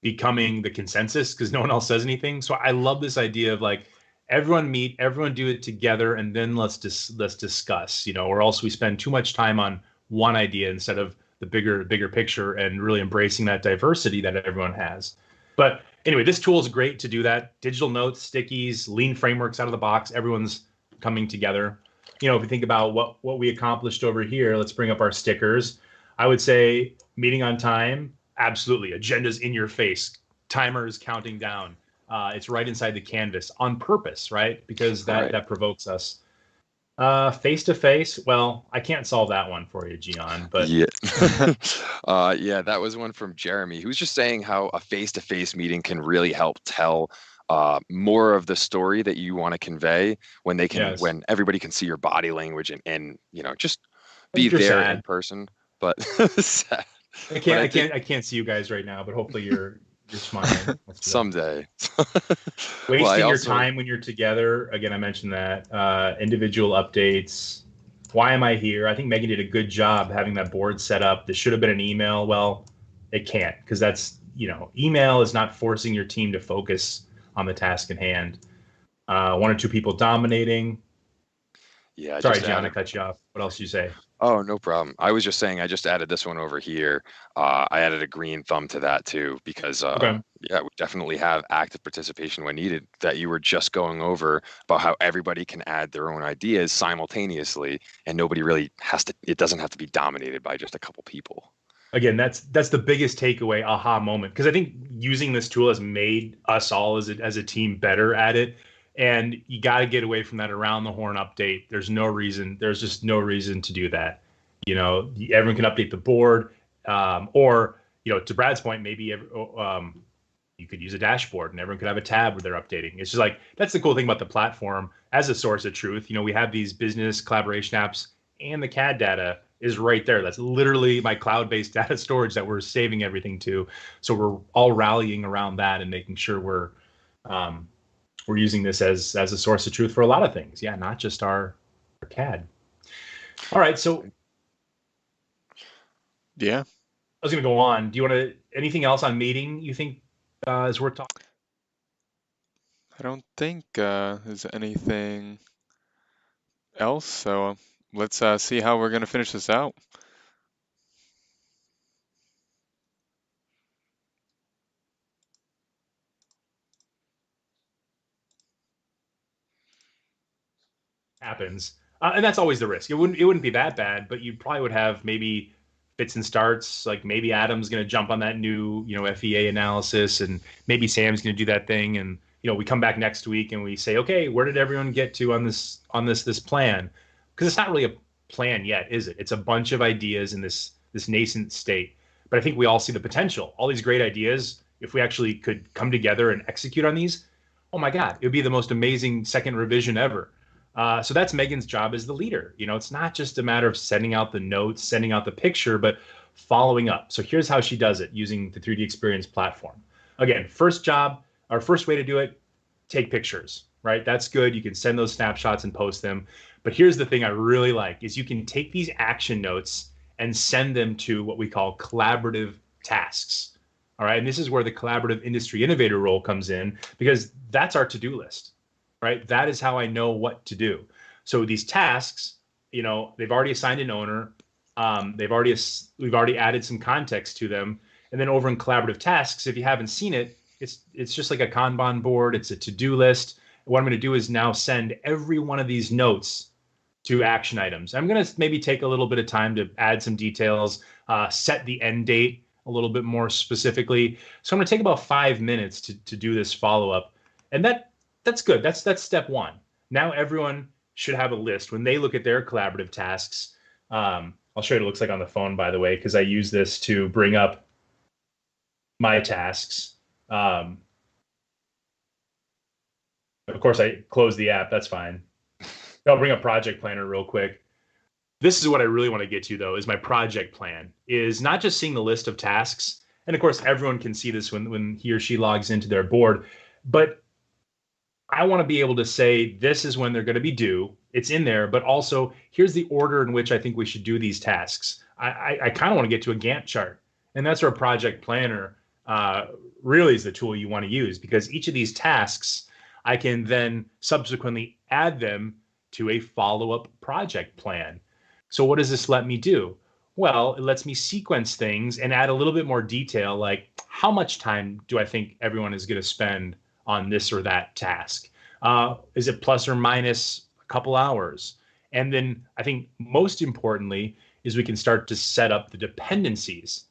becoming the consensus because no one else says anything. So I love this idea of like everyone meet, everyone do it together, and then let's discuss. Or else we spend too much time on one idea instead of the bigger picture and really embracing that diversity that everyone has. But anyway, this tool is great to do that. Digital notes, stickies, lean frameworks out of the box. Everyone's coming together. If we think about what we accomplished over here, let's bring up our stickers. I would say meeting on time, absolutely. Agendas in your face, timers counting down. It's right inside the canvas on purpose, right? Because that Right. that provokes us. Face to face. Well, I can't solve that one for you, Gian, but Yeah. Yeah, that was one from Jeremy, who's just saying how a face-to-face meeting can really help tell more of the story that you want to convey yes, when everybody can see your body language and just I be think you're there in sad. person. But sad. I But can't, I I think can't, I can't see you guys right now, but hopefully you're smiling. Let's do that. someday. Well, I Wasting your also time when you're together. Again, I mentioned that. Individual updates. Why am I here? I think Megan did a good job having that board set up. This should have been an email. Well, it can't because that's, email is not forcing your team to focus on the task at hand. One or two people dominating. yeah, Sorry, just Gianna, added. cut you off. What else did you say? Oh, no problem. I was just saying I just added this one over here. I added a green thumb to that too because Okay. yeah, we definitely have active participation when needed. That you were just going over about how everybody can add their own ideas simultaneously, and nobody really has to. It doesn't have to be dominated by just a couple people. Again, that's the biggest takeaway aha moment because I think using this tool has made us all as a team better at it, and you got to get away from that around the horn update. There's just no reason to do that. Everyone can update the board, or to Brad's point, maybe you could use a dashboard and everyone could have a tab where they're updating. It's just like that's the cool thing about the platform as a source of truth. We have these business collaboration apps and the CAD data is right there. That's literally my cloud-based data storage that we're saving everything to. So we're all rallying around that and making sure we're using this as a source of truth for a lot of things. Yeah, not just our CAD. All right, so Yeah. I was going to go on. Do you want to anything else on meeting you think is worth talking? I don't think there's anything else. So let's see how we're going to finish this out. happens. And that's always the risk. It wouldn't be that bad, but you probably would have maybe fits and starts. Like maybe Adam's going to jump on that new, FEA analysis, and maybe Sam's going to do that thing. And we come back next week and we say, okay, where did everyone get to on this plan? Because it's not really a plan yet, is it? It's a bunch of ideas in this nascent state. But I think we all see the potential. All these great ideas, if we actually could come together and execute on these, oh my God, it would be the most amazing second revision ever. So that's Megan's job as the leader. It's not just a matter of sending out the notes, sending out the picture, but following up. So here's how she does it using the 3D Experience platform. Again, first way to do it, take pictures, right? That's good. You can send those snapshots and post them. But here's the thing I really like is you can take these action notes and send them to what we call collaborative tasks. All right. And this is where the collaborative industry innovator role comes in, because that's our to-do list. Right? That is how I know what to do. So these tasks, they've already assigned an owner. We've already added some context to them. And then over in collaborative tasks, if you haven't seen it, it's just like a Kanban board. It's a to-do list. What I'm going to do is now send every one of these notes to action items. I'm going to maybe take a little bit of time to add some details, set the end date a little bit more specifically. So I'm going to take about 5 minutes to do this follow-up. And that's good. That's step one. Now everyone should have a list when they look at their collaborative tasks. I'll show you what it looks like on the phone, by the way, because I use this to bring up my tasks. Of course, I close the app. That's fine. I'll bring up Project Planner real quick. This is what I really want to get to, though, is my project plan. Is not just seeing the list of tasks. And of course, everyone can see this when he or she logs into their board. But I want to be able to say, this is when they're going to be due. It's in there, but also here's the order in which I think we should do these tasks. I kind of want to get to a Gantt chart. And that's where Project Planner really is the tool you want to use, because each of these tasks, I can then subsequently add them to a follow-up project plan. So what does this let me do? Well, it lets me sequence things and add a little bit more detail, like how much time do I think everyone is going to spend on this or that task? Is it plus or minus a couple hours? And then I think most importantly is we can start to set up the dependencies.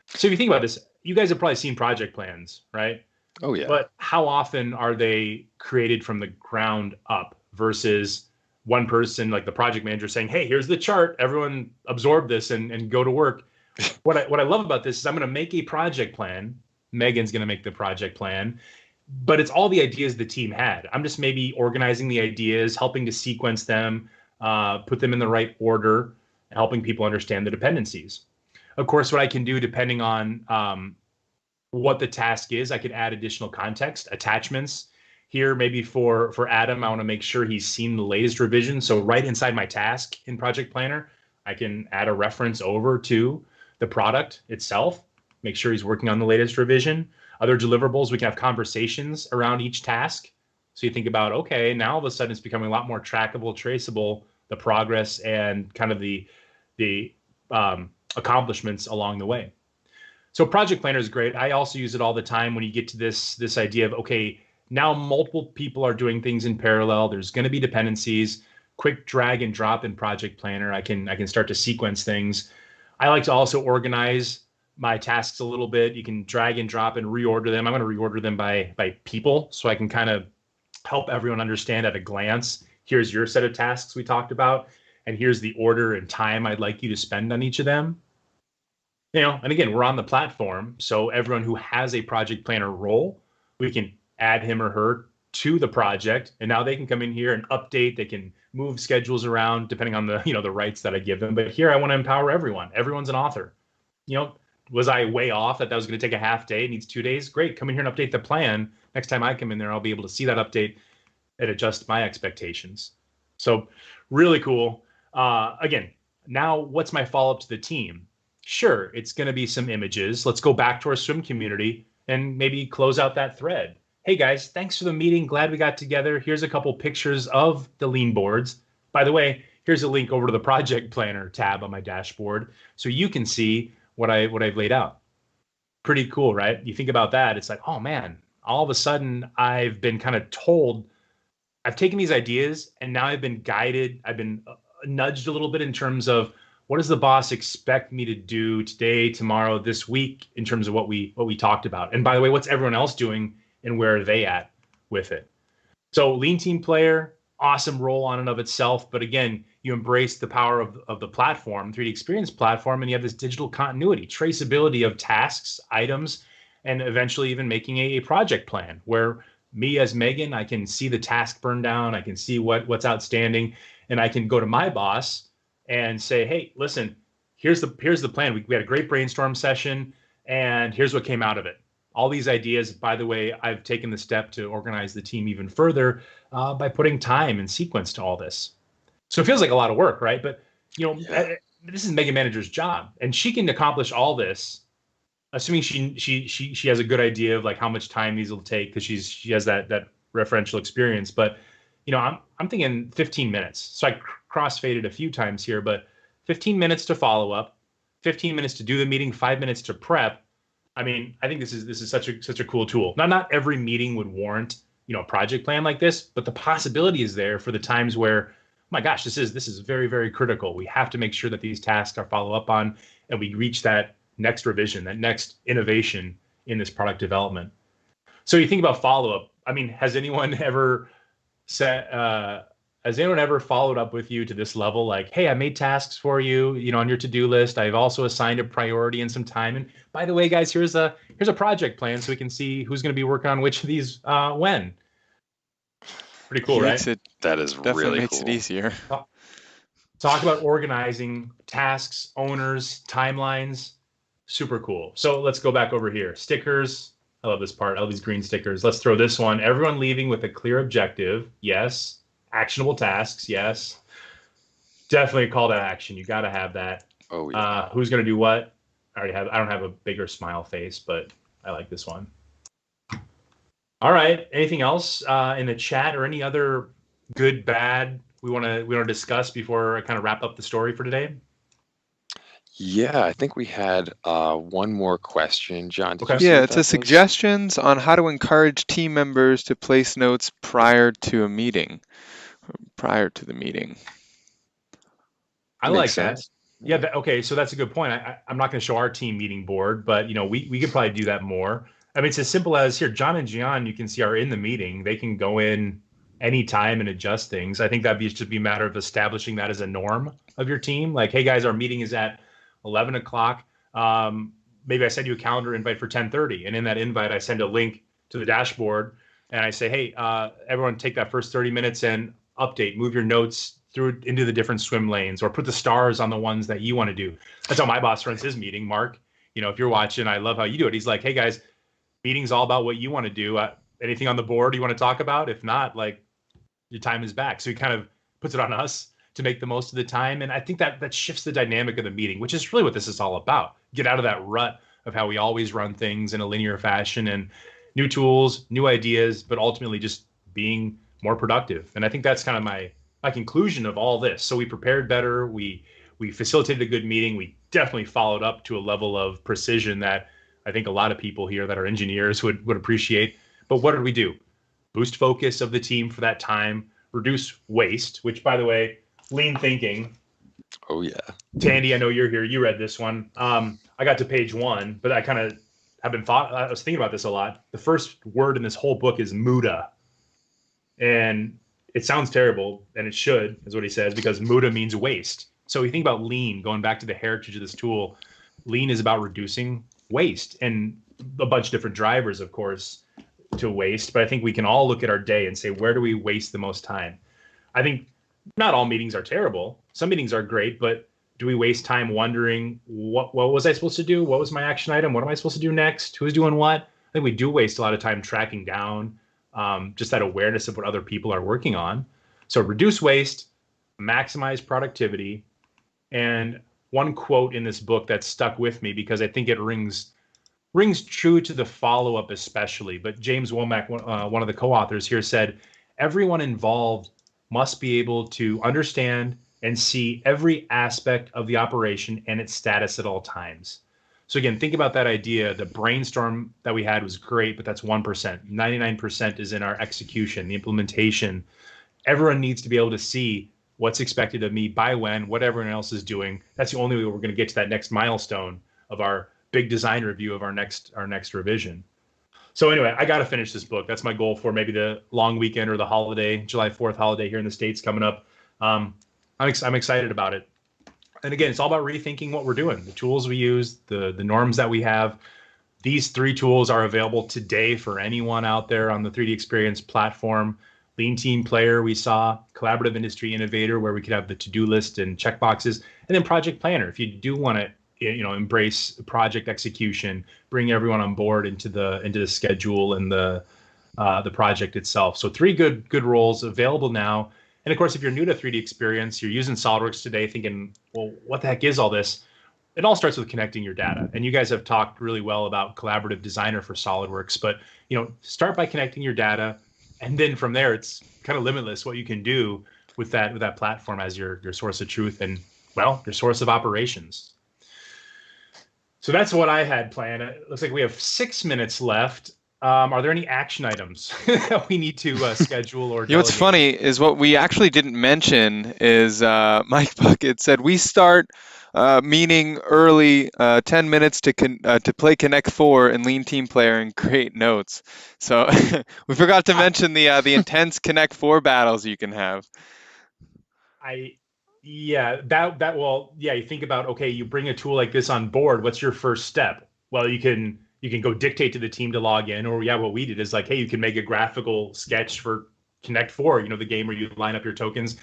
So if you think about this, you guys have probably seen project plans, right? Oh yeah. But how often are they created from the ground up versus one person, like the project manager, saying, hey, here's the chart, everyone absorb this and go to work. What I love about this is I'm going to make a project plan. Megan's going to make the project plan, but it's all the ideas the team had. I'm just maybe organizing the ideas, helping to sequence them, put them in the right order, helping people understand the dependencies. Of course, what I can do, depending on what the task is, I could add additional context, attachments. Here, maybe for Adam, I want to make sure he's seen the latest revision. So right inside my task in Project Planner, I can add a reference over to the product itself, make sure he's working on the latest revision. Other deliverables, we can have conversations around each task. So you think about, okay, now all of a sudden it's becoming a lot more trackable, traceable, the progress and kind of the accomplishments along the way. So Project Planner is great. I also use it all the time when you get to this idea of, okay, now multiple people are doing things in parallel. There's going to be dependencies. Quick drag and drop in Project Planner. I can start to sequence things. I like to also organize my tasks a little bit. You can drag and drop and reorder them. I'm going to reorder them by people, so I can kind of help everyone understand at a glance. Here's your set of tasks we talked about, and here's the order and time I'd like you to spend on each of them. And again, we're on the platform, so everyone who has a Project Planner role, we can add him or her to the project, and now they can come in here and update. They can move schedules around depending on the the rights that I give them. But here I want to empower everyone. Everyone's an author. Was I way off that was going to take a half day? It needs 2 days. Great. Come in here and update the plan. Next time I come in there, I'll be able to see that update and adjust my expectations. So really cool. Again, now what's my follow-up to the team? Sure, it's going to be some images. Let's go back to our swim community and maybe close out that thread. Hey guys, thanks for the meeting. Glad we got together. Here's a couple pictures of the lean boards. By the way, here's a link over to the Project Planner tab on my dashboard so you can see what I've laid out. Pretty cool, right? You think about that, it's like, oh man, all of a sudden I've been kind of told I've taken these ideas and now I've been guided. I've been nudged a little bit in terms of what does the boss expect me to do today, tomorrow, this week in terms of what we talked about. And by the way, what's everyone else doing and where are they at with it? So lean team player, awesome role on and of itself. But again, you embrace the power of the platform, 3D Experience platform, and you have this digital continuity, traceability of tasks, items, and eventually even making a project plan where me as Megan, I can see the task burn down, I can see what's outstanding, and I can go to my boss and say, hey, listen, here's the plan. We had a great brainstorm session, and here's what came out of it. All these ideas, by the way, I've taken the step to organize the team even further by putting time and sequence to all this. So it feels like a lot of work, right? But this is Mega Manager's job, and she can accomplish all this, assuming she has a good idea of like how much time these will take because she has that referential experience. But I'm thinking 15 minutes. So I crossfaded a few times here, but 15 minutes to follow up, 15 minutes to do the meeting, 5 minutes to prep. I mean, I think this is such a cool tool. Not every meeting would warrant a project plan like this, but the possibility is there for the times where, oh my gosh, this is very, very critical. We have to make sure that these tasks are followed up on, and we reach that next revision, that next innovation in this product development. So you think about follow up. I mean, has anyone ever followed up with you to this level? Like, hey, I made tasks for you, on your to-do list. I've also assigned a priority and some time. And by the way, guys, here's a project plan so we can see who's going to be working on which of these when. Pretty cool, right? That is Definitely really makes cool. it easier. Talk about organizing tasks, owners, timelines. Super cool. So let's go back over here. Stickers. I love this part. I love these green stickers. Let's throw this one. Everyone leaving with a clear objective. Yes. Actionable tasks. Yes. Definitely a call to action. You got to have that. Oh yeah. Who's going to do what? I don't have a bigger smile face, but I like this one. All right. Anything else in the chat or any other good, bad we want to discuss before I kind of wrap up the story for today? Yeah, I think we had one more question, John. Did you Okay. see Yeah, what it that says was? suggestions on how to encourage team members to place notes prior to a meeting, prior to the meeting. I Makes like that. sense. Yeah. Okay. So that's a good point. I'm not going to show our team meeting board, but we could probably do that more. I mean, it's as simple as here, John and Gian, you can see are in the meeting. They can go in anytime and adjust things. I think that'd just be a matter of establishing that as a norm of your team. Like, hey guys, our meeting is at 11 o'clock. Maybe I send you a calendar invite for 10:30. And in that invite, I send a link to the dashboard and I say, hey, everyone take that first 30 minutes and update, move your notes through into the different swim lanes or put the stars on the ones that you want to do. That's how my boss runs his meeting, Mark. If you're watching, I love how you do it. He's like, hey guys, meeting's all about what you want to do. Anything on the board you want to talk about? If not, like, your time is back. So he kind of puts it on us to make the most of the time. And I think that shifts the dynamic of the meeting, which is really what this is all about. Get out of that rut of how we always run things in a linear fashion, and new tools, new ideas, but ultimately just being more productive. And I think that's kind of my conclusion of all this. So we prepared better. We facilitated a good meeting. We definitely followed up to a level of precision that I think a lot of people here that are engineers would appreciate. But what did we do? Boost focus of the team for that time, reduce waste, which, by the way, lean thinking. Oh yeah. Tandy, I know you're here. You read this one. I got to page 1, but I kind of I was thinking about this a lot. The first word in this whole book is muda. And it sounds terrible, and it should, is what he says, because muda means waste. So you think about lean, going back to the heritage of this tool, lean is about reducing waste and a bunch of different drivers, of course, to waste. But I think we can all look at our day and say, where do we waste the most time? I think not all meetings are terrible. Some meetings are great, but do we waste time wondering what was I supposed to do? What was my action item? What am I supposed to do next? Who's doing what? I think we do waste a lot of time tracking down just that awareness of what other people are working on. So reduce waste, maximize productivity. And one quote in this book that stuck with me because I think it rings true to the follow-up especially. But James Womack, one of the co-authors here, said, everyone involved must be able to understand and see every aspect of the operation and its status at all times. So again, think about that idea. The brainstorm that we had was great, but that's 1%. 99% is in our execution, the implementation. Everyone needs to be able to see what's expected of me by when, what everyone else is doing. That's the only way we're going to get to that next milestone of our big design review of our next revision. So anyway, I got to finish this book. That's my goal for maybe the long weekend or the holiday, July 4th holiday here in the States coming up. I'm excited about it. And again, it's all about rethinking what we're doing, the tools we use, the norms that we have. These 3 tools are available today for anyone out there on the 3D Experience platform. Lean Team Player, we saw Collaborative Industry Innovator, where we could have the to-do list and checkboxes, and then Project Planner. If you do want to, embrace project execution, bring everyone on board into the schedule and the project itself. So 3 good roles available now. And of course, if you're new to 3D Experience, you're using SOLIDWORKS today thinking, well, what the heck is all this? It all starts with connecting your data. And you guys have talked really well about Collaborative Designer for SOLIDWORKS, but start by connecting your data. And then from there, it's kind of limitless what you can do with that platform as your source of truth and, well, your source of operations. So that's what I had planned. It looks like we have 6 minutes left. Are there any action items that we need to schedule or delegate? What's funny is what we actually didn't mention is Mike Bucket said we start meeting early, 10 minutes to play Connect 4 and Lean Team Player and create notes. So we forgot to mention the intense Connect 4 battles you can have. You think about, okay, you bring a tool like this on board. What's your first step? Well, you can go dictate to the team to log in, or what we did is like, hey, you can make a graphical sketch for Connect 4, the game where you line up your tokens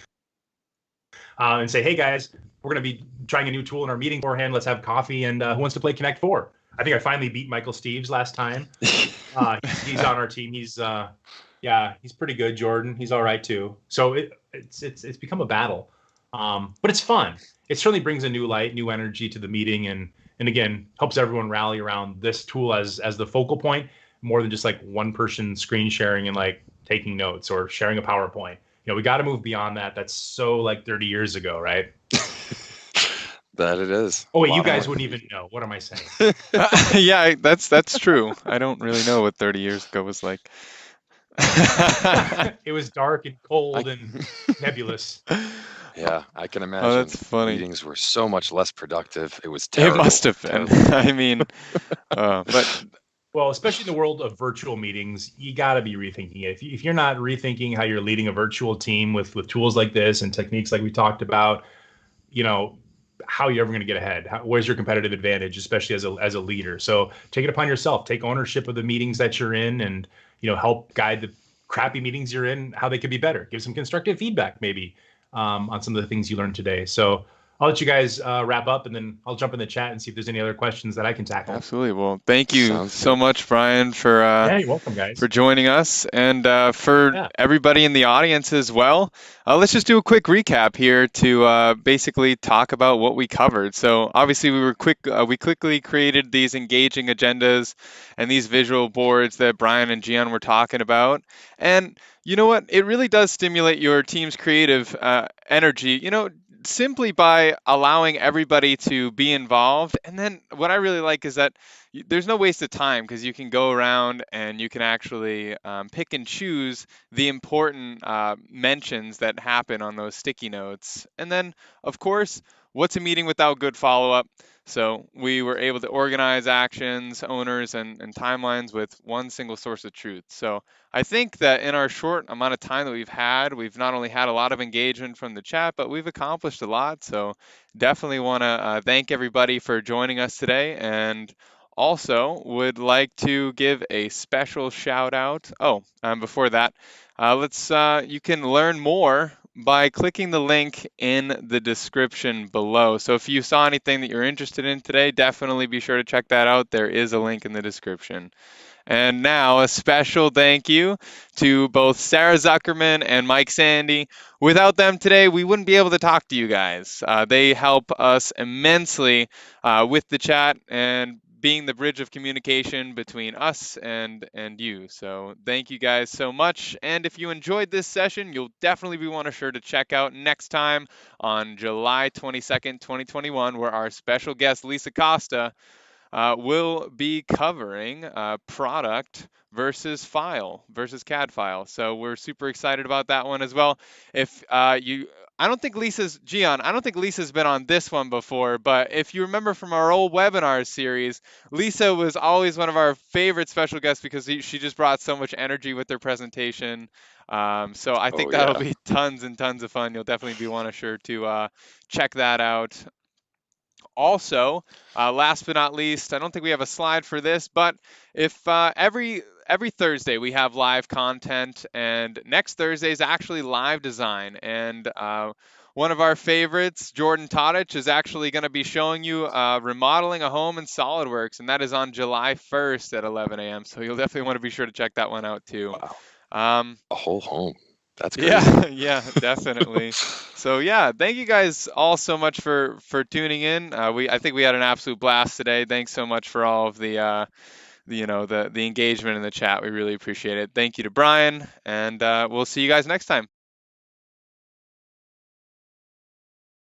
and say, hey guys, we're going to be trying a new tool in our meeting beforehand. Let's have coffee, and who wants to play Connect 4? I think I finally beat Michael Steves last time. He's on our team. He's pretty good. Jordan, he's all right too. So it's become a battle, but it's fun. It certainly brings a new light, new energy to the meeting, and again, helps everyone rally around this tool as the focal point, more than just like one person screen sharing and like taking notes or sharing a PowerPoint. We got to move beyond that. That's so like 30 years ago, right? That it is. Oh wait, you guys wouldn't even know. What am I saying? Yeah, that's true. I don't really know what 30 years ago was like. It was dark and cold and nebulous. Yeah, I can imagine. Oh, that's funny. Meetings were so much less productive. It was terrible. It must have been. I mean, but well, especially in the world of virtual meetings, you got to be rethinking it. If you're not rethinking how you're leading a virtual team with tools like this and techniques like we talked about, how are you ever going to get ahead? Where's your competitive advantage, especially as a leader? So take it upon yourself. Take ownership of the meetings that you're in, and help guide the crappy meetings you're in, how they could be better. Give some constructive feedback, maybe. On some of the things you learned today. So I'll let you guys wrap up, and then I'll jump in the chat and see if there's any other questions that I can tackle. Absolutely. Well, thank you so much, Brian, for you're welcome, guys, for joining us, and for everybody in the audience as well. Let's just do a quick recap here to basically talk about what we covered. So obviously we quickly created these engaging agendas and these visual boards that Brian and Gian were talking about. And you know what? It really does stimulate your team's creative energy, simply by allowing everybody to be involved. And then what I really like is that there's no waste of time, because you can go around and you can actually pick and choose the important mentions that happen on those sticky notes. And then, of course, what's a meeting without good follow-up? So we were able to organize actions, owners, and timelines with one single source of truth. So I think that in our short amount of time that we've not only had a lot of engagement from the chat, but we've accomplished a lot. So definitely want to thank everybody for joining us today, and also would like to give a special shout out. Before that, you can learn more by clicking the link in the description below. So if you saw anything that you're interested in today, definitely be sure to check that out. There is a link in the description. And now a special thank you to both Sarah Zuckerman and Mike Sandy. Without them today, we wouldn't be able to talk to you guys. They help us immensely with the chat and being the bridge of communication between us and you. So thank you guys so much. And if you enjoyed this session, you'll definitely be sure to check out next time on July 22nd, 2021, where our special guest, Lisa Costa, we'll be covering product versus file versus CAD file. So we're super excited about that one as well. If I don't think I don't think Lisa's been on this one before, but if you remember from our old webinar series, Lisa was always one of our favorite special guests because she just brought so much energy with her presentation. So I think Oh that'll yeah. be tons and tons of fun. You'll definitely be want to sure to check that out. Also, last but not least, I don't think we have a slide for this, but if every Thursday we have live content, and next Thursday is actually live design, and one of our favorites, Jordan Todich, is actually going to be showing you remodeling a home in SolidWorks, and that is on July 1st at 11 a.m. So you'll definitely want to be sure to check that one out too. Wow. Um, A whole home. That's crazy. yeah, yeah, definitely. So yeah, thank you guys all so much for tuning in. I think we had an absolute blast today. Thanks so much for all of the engagement in the chat. We really appreciate it. Thank you to Brian, and we'll see you guys next time.